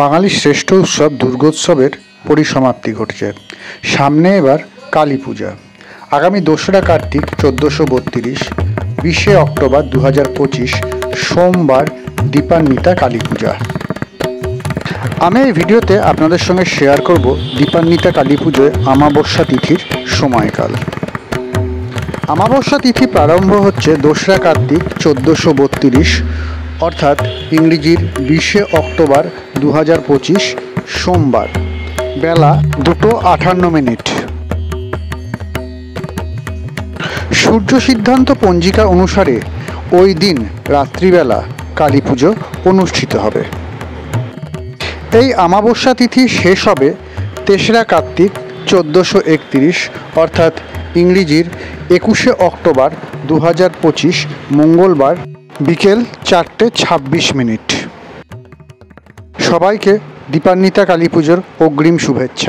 বাঙালির শ্রেষ্ঠ উৎসব দুর্গোৎসবের পরিসমাপ্তি ঘটছে। সামনে এবার কালী পূজা। আগামী 2রা কার্তিক 1432, 20শে অক্টোবর 2025 সোমবার দীপান্বিতা কালী পূজা। আমি এই ভিডিওতে আপনাদের সঙ্গে শেয়ার করব দীপান্বিতা কালী পুজোয় আমাবস্যা তিথির সময়কাল। আমাবস্যা তিথি প্রারম্ভ হচ্ছে 2রা কার্তিক 1432 অর্থাৎ ইংরেজির 20শে অক্টোবর 2025 সোমবার বেলা 2:58। সূর্য সিদ্ধান্ত পঞ্জিকা অনুসারে ওই দিন রাত্রিবেলা কালী পুজো অনুষ্ঠিত হবে। এই আমাবস্যা তিথি শেষ হবে 3রা কার্তিক 1431 অর্থাৎ ইংরেজির 21শে অক্টোবর 2025 মঙ্গলবার বিকেল 4:26। সবাইকে দীপান্বিতা কালী পুজোর অগ্রিম শুভেচ্ছা।